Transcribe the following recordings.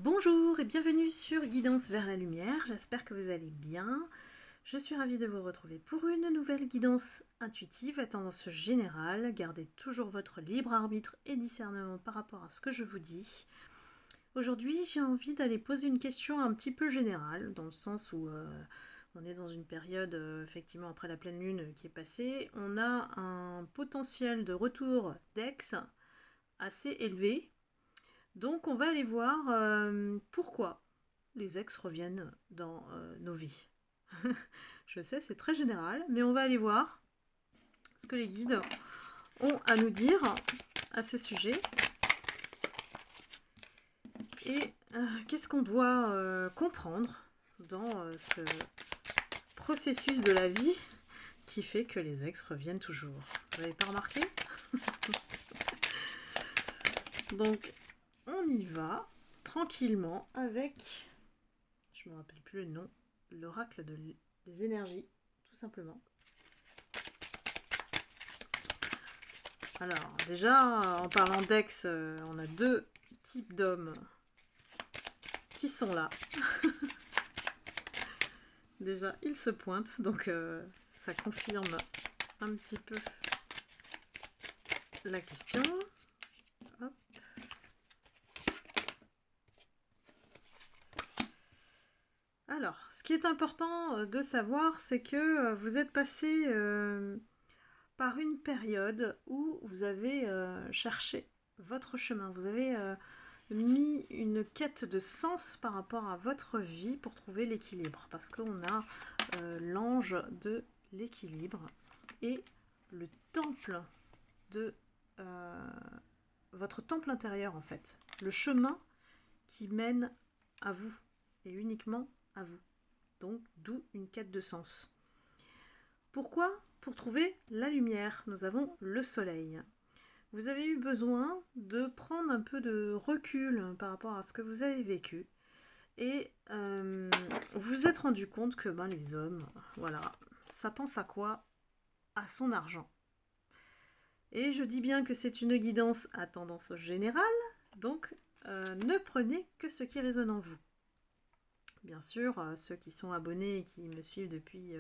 Bonjour et bienvenue sur Guidance vers la lumière, j'espère que vous allez bien. Je suis ravie de vous retrouver pour une nouvelle guidance intuitive à tendance générale. Gardez toujours votre libre arbitre et discernement par rapport à ce que je vous dis. Aujourd'hui, j'ai envie d'aller poser une question un petit peu générale, dans le sens où on est dans une période, effectivement, après la pleine lune qui est passée. On a un potentiel de retour d'ex assez élevé. Donc on va aller voir pourquoi les ex reviennent dans nos vies. Je sais, c'est très général, mais on va aller voir ce que les guides ont à nous dire à ce sujet. Et qu'est-ce qu'on doit comprendre dans ce processus de la vie qui fait que les ex reviennent toujours. Vous n'avez pas remarqué? Donc, on y va tranquillement avec, je me rappelle plus le nom, l'oracle des énergies, tout simplement. Alors, déjà, en parlant d'ex, on a deux types d'hommes qui sont là. Déjà, ils se pointent, donc ça confirme un petit peu la question. Hop. Alors, ce qui est important de savoir, c'est que vous êtes passé par une période où vous avez cherché votre chemin. Vous avez mis une quête de sens par rapport à votre vie pour trouver l'équilibre. Parce qu'on a l'ange de l'équilibre et le temple de votre temple intérieur en fait. Le chemin qui mène à vous et uniquement à vous. Donc, d'où une quête de sens. Pourquoi ? Pour trouver la lumière, nous avons le soleil. Vous avez eu besoin de prendre un peu de recul par rapport à ce que vous avez vécu. Et vous vous êtes rendu compte que les hommes, voilà, ça pense à quoi ? À son argent. Et je dis bien que c'est une guidance à tendance générale, donc ne prenez que ce qui résonne en vous. Bien sûr, ceux qui sont abonnés et qui me suivent depuis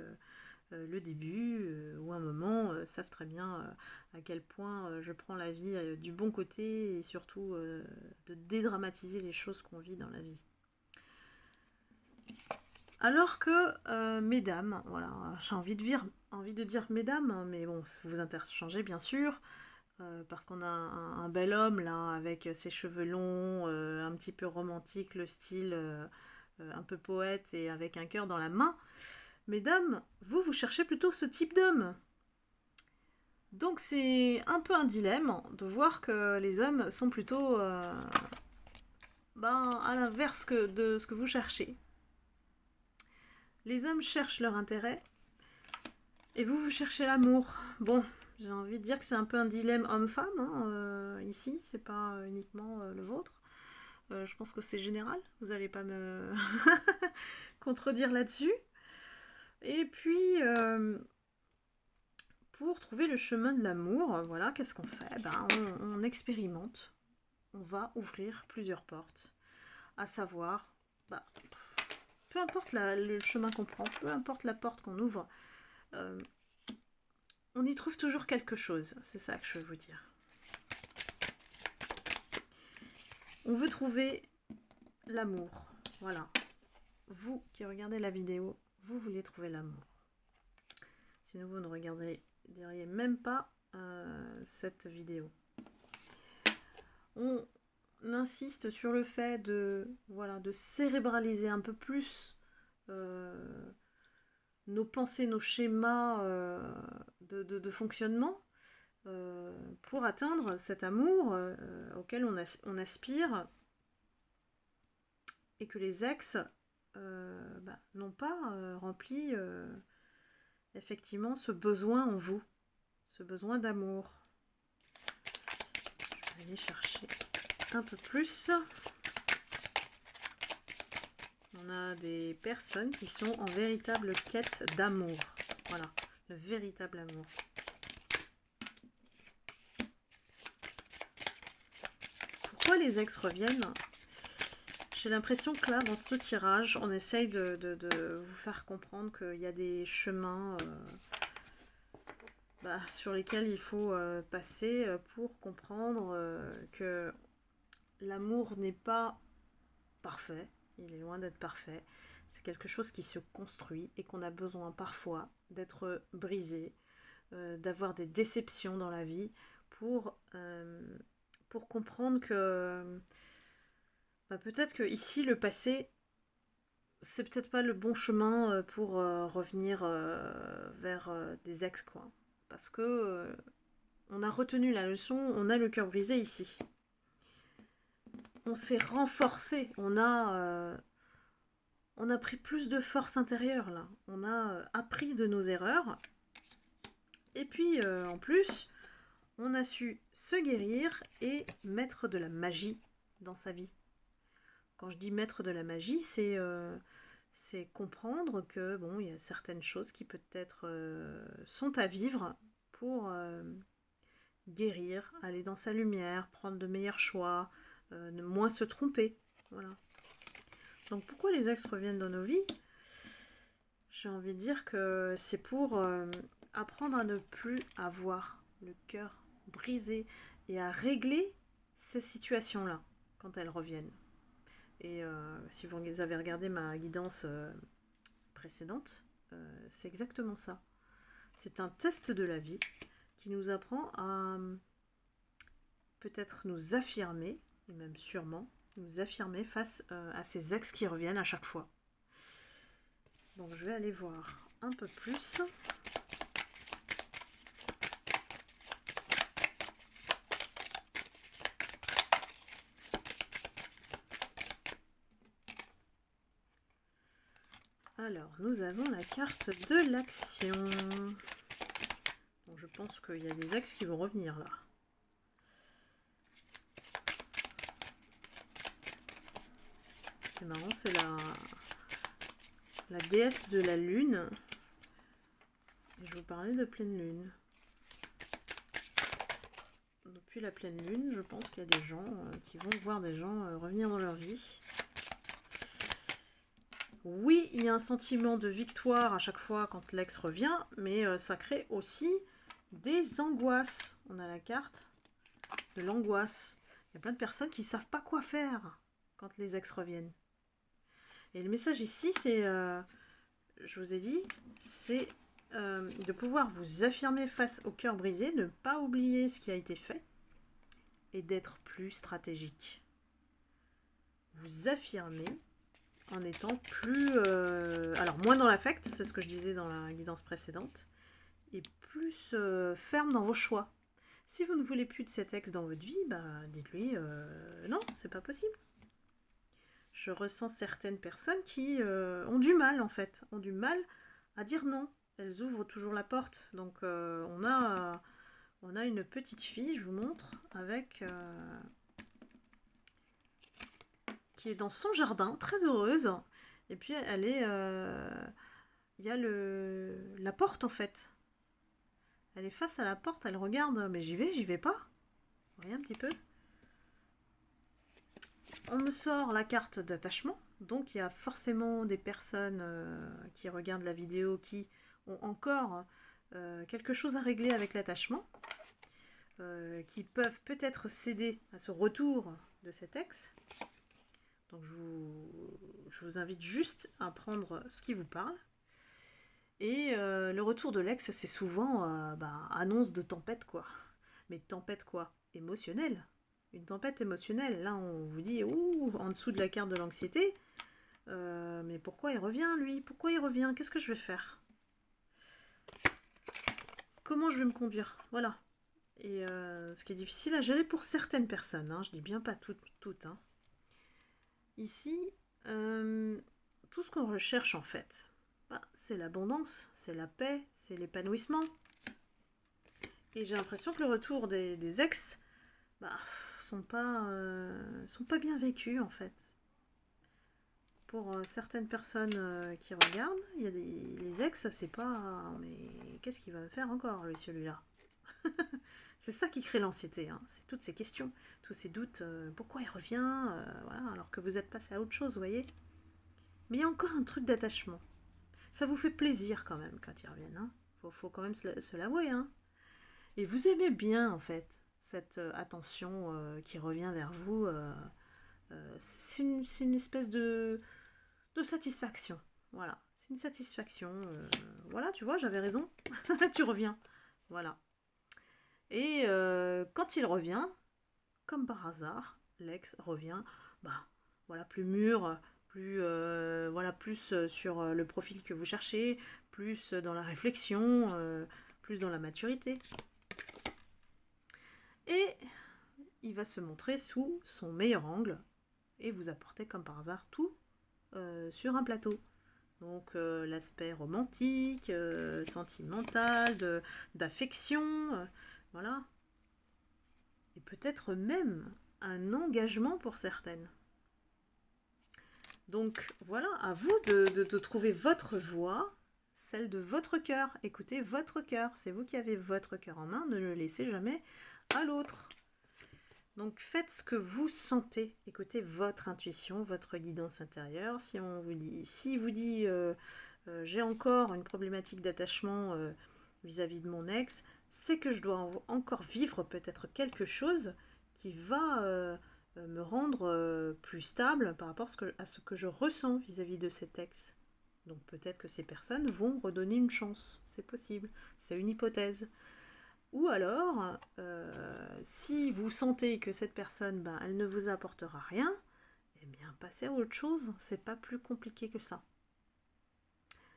le début ou un moment savent très bien à quel point je prends la vie du bon côté et surtout de dédramatiser les choses qu'on vit dans la vie. Alors que, mesdames, voilà, j'ai envie de dire mesdames, mais bon, vous interchangez bien sûr, parce qu'on a un bel homme là, avec ses cheveux longs, un petit peu romantique, le style un peu poète et avec un cœur dans la main. Mesdames, vous cherchez plutôt ce type d'homme. Donc c'est un peu un dilemme de voir que les hommes sont plutôt à l'inverse de ce que vous cherchez. Les hommes cherchent leur intérêt et vous cherchez l'amour. Bon, j'ai envie de dire que c'est un peu un dilemme homme-femme ici, c'est pas uniquement le vôtre. Je pense que c'est général, vous n'allez pas me contredire là-dessus. Et puis, pour trouver le chemin de l'amour, voilà, qu'est-ce qu'on fait ? On expérimente, on va ouvrir plusieurs portes, à savoir, peu importe le chemin qu'on prend, peu importe la porte qu'on ouvre, on y trouve toujours quelque chose, c'est ça que je veux vous dire. On veut trouver l'amour, voilà. Vous qui regardez la vidéo, vous voulez trouver l'amour. Sinon vous ne regarderiez même pas cette vidéo. On insiste sur le fait de cérébraliser un peu plus nos pensées, nos schémas de fonctionnement pour atteindre cet amour auquel on aspire et que les ex n'ont pas rempli effectivement ce besoin en vous, ce besoin d'amour. Je vais aller chercher un peu plus. On a des personnes qui sont en véritable quête d'amour. Voilà, le véritable amour. Pourquoi les ex reviennent ? J'ai l'impression que là, dans ce tirage, on essaye de vous faire comprendre qu'il y a des chemins sur lesquels il faut passer pour comprendre que l'amour n'est pas parfait. Il est loin d'être parfait. C'est quelque chose qui se construit et qu'on a besoin parfois d'être brisé, d'avoir des déceptions dans la vie pour comprendre que peut-être que ici le passé c'est peut-être pas le bon chemin pour revenir vers des ex quoi, parce que on a retenu la leçon, on a le cœur brisé ici, on s'est renforcé, on a pris plus de force intérieure là, on a appris de nos erreurs et puis en plus on a su se guérir et mettre de la magie dans sa vie. Quand je dis mettre de la magie, c'est comprendre que bon, il y a certaines choses qui peut-être sont à vivre pour guérir, aller dans sa lumière, prendre de meilleurs choix, ne moins se tromper. Voilà. Donc pourquoi les ex reviennent dans nos vies? J'ai envie de dire que c'est pour apprendre à ne plus avoir le cœur brisé et à régler ces situations-là quand elles reviennent. Et si vous avez regardé ma guidance précédente, c'est exactement ça. C'est un test de la vie qui nous apprend à peut-être nous affirmer, et même sûrement nous affirmer face à ces ex qui reviennent à chaque fois. Donc je vais aller voir un peu plus. Alors, nous avons la carte de l'action. Donc, je pense qu'il y a des ex qui vont revenir là. C'est marrant, c'est la déesse de la lune. Et je vous parlais de pleine lune. Depuis la pleine lune, je pense qu'il y a des gens qui vont voir des gens revenir dans leur vie. Oui, il y a un sentiment de victoire à chaque fois quand l'ex revient, mais ça crée aussi des angoisses. On a la carte de l'angoisse. Il y a plein de personnes qui ne savent pas quoi faire quand les ex reviennent. Et le message ici, c'est, je vous ai dit, c'est de pouvoir vous affirmer face au cœur brisé, ne pas oublier ce qui a été fait et d'être plus stratégique. Vous affirmer en étant plus... alors, moins dans l'affect, c'est ce que je disais dans la guidance précédente, et plus ferme dans vos choix. Si vous ne voulez plus de cet ex dans votre vie, dites-lui non, c'est pas possible. Je ressens certaines personnes qui ont du mal, en fait, ont du mal à dire non. Elles ouvrent toujours la porte. Donc, on a une petite fille, je vous montre, avec... qui est dans son jardin, très heureuse. Et puis, elle est... il y a la porte, en fait. Elle est face à la porte, elle regarde. Mais j'y vais pas. Vous voyez un petit peu. On me sort la carte d'attachement. Donc, il y a forcément des personnes qui regardent la vidéo qui ont encore quelque chose à régler avec l'attachement. Qui peuvent peut-être céder à ce retour de cet ex. Donc je vous invite juste à prendre ce qui vous parle. Et le retour de l'ex, c'est souvent annonce de tempête, quoi. Mais tempête quoi? Émotionnelle. Une tempête émotionnelle. Là, on vous dit, ouh, en dessous de la carte de l'anxiété. Mais pourquoi il revient, lui? Pourquoi il revient? Qu'est-ce que je vais faire? Comment je vais me conduire? Voilà. Et ce qui est difficile à gérer pour certaines personnes. Hein, je dis bien pas toutes. Hein. Ici, tout ce qu'on recherche en fait, c'est l'abondance, c'est la paix, c'est l'épanouissement. Et j'ai l'impression que le retour des ex sont pas bien vécus en fait. Pour certaines personnes qui regardent, il y a les ex, c'est pas... Mais qu'est-ce qu'il va me faire encore, lui, celui-là? C'est ça qui crée l'anxiété, hein. C'est toutes ces questions, tous ces doutes, pourquoi il revient, voilà, alors que vous êtes passé à autre chose, vous voyez. Mais il y a encore un truc d'attachement. Ça vous fait plaisir quand même quand ils reviennent, hein. Faut quand même se l'avouer, hein. Et vous aimez bien, en fait, cette attention qui revient vers vous. C'est une espèce de satisfaction. Voilà, c'est une satisfaction. Voilà, tu vois, j'avais raison. Tu reviens. Voilà. Et quand il revient, comme par hasard, l'ex revient, bah voilà, plus mûr, plus voilà, plus sur le profil que vous cherchez, plus dans la réflexion, plus dans la maturité. Et il va se montrer sous son meilleur angle et vous apporter comme par hasard tout sur un plateau. Donc l'aspect romantique, sentimental, d'affection, voilà. Et peut-être même un engagement pour certaines. Donc voilà, à vous de trouver votre voie, celle de votre cœur. Écoutez votre cœur, c'est vous qui avez votre cœur en main, ne le laissez jamais à l'autre. Donc faites ce que vous sentez, écoutez votre intuition, votre guidance intérieure. Si vous dit j'ai encore une problématique d'attachement vis-à-vis de mon ex, c'est que je dois encore vivre peut-être quelque chose qui va me rendre plus stable par rapport à ce que je ressens vis-à-vis de cet ex. Donc peut-être que ces personnes vont redonner une chance, c'est possible, c'est une hypothèse. Ou alors, si vous sentez que cette personne, elle ne vous apportera rien, eh bien, passez à autre chose. C'est pas plus compliqué que ça.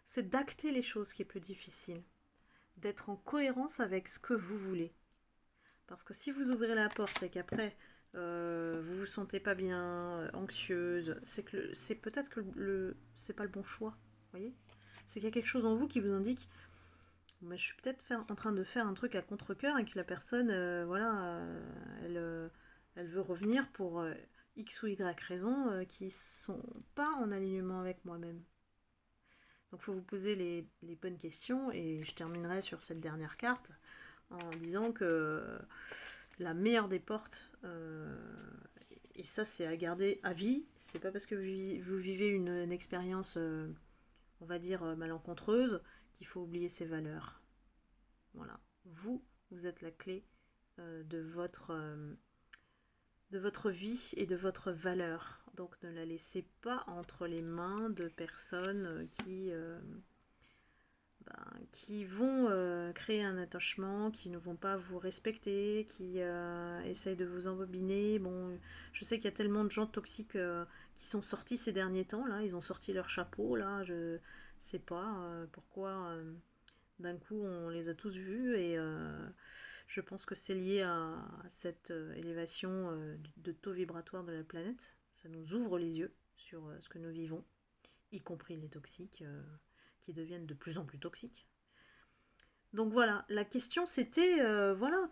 C'est d'acter les choses qui est plus difficile. D'être en cohérence avec ce que vous voulez. Parce que si vous ouvrez la porte et qu'après, vous vous sentez pas bien, anxieuse, c'est peut-être que c'est pas le bon choix. Vous voyez ? C'est qu'il y a quelque chose en vous qui vous indique mais je suis peut-être en train de faire un truc à contre-cœur et que la personne, voilà, elle veut revenir pour X ou Y raisons qui sont pas en alignement avec moi-même. Donc il faut vous poser les bonnes questions et je terminerai sur cette dernière carte en disant que la meilleure des portes, et ça c'est à garder à vie, c'est pas parce que vous vivez une expérience, on va dire, malencontreuse, qu'il faut oublier ses valeurs. Voilà. Vous êtes la clé de votre vie et de votre valeur. Donc ne la laissez pas entre les mains de personnes qui vont créer un attachement, qui ne vont pas vous respecter, qui essayent de vous embobiner. Bon, je sais qu'il y a tellement de gens toxiques qui sont sortis ces derniers temps, là, ils ont sorti leur chapeau, là, je sais pas pourquoi d'un coup on les a tous vus et je pense que c'est lié à cette élévation de taux vibratoire de la planète. Ça nous ouvre les yeux sur ce que nous vivons, y compris les toxiques qui deviennent de plus en plus toxiques. Donc voilà, la question c'était, voilà,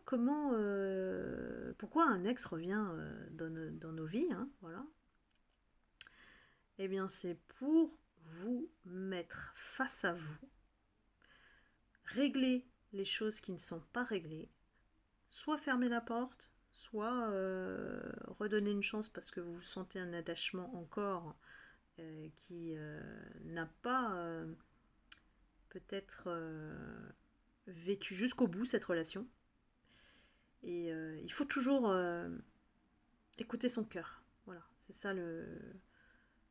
pourquoi un ex revient dans nos vies, hein, voilà. Eh bien c'est pour vous mettre face à vous, régler les choses qui ne sont pas réglées, soit fermer la porte, soit redonner une chance parce que vous sentez un attachement encore qui n'a pas peut-être vécu jusqu'au bout cette relation. Et il faut toujours écouter son cœur. Voilà, c'est ça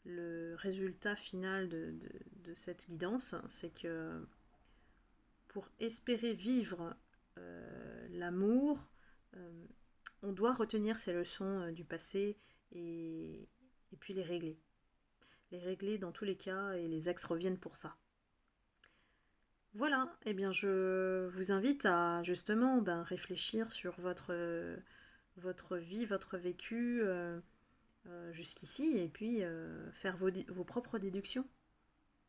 le résultat final de cette guidance, c'est que pour espérer vivre l'amour, on doit retenir ces leçons du passé et puis les régler. Les régler dans tous les cas et les ex reviennent pour ça. Voilà, eh bien je vous invite à justement réfléchir sur votre vie, votre vécu jusqu'ici et puis faire vos propres déductions.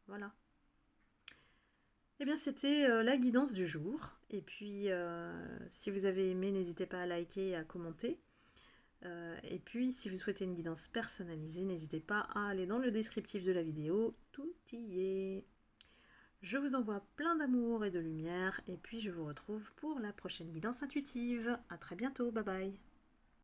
Voilà. Eh bien c'était la guidance du jour. Et puis si vous avez aimé, n'hésitez pas à liker et à commenter. Et puis si vous souhaitez une guidance personnalisée, n'hésitez pas à aller dans le descriptif de la vidéo. Tout y est. Je vous envoie plein d'amour et de lumière et puis je vous retrouve pour la prochaine guidance intuitive. À très bientôt, bye bye.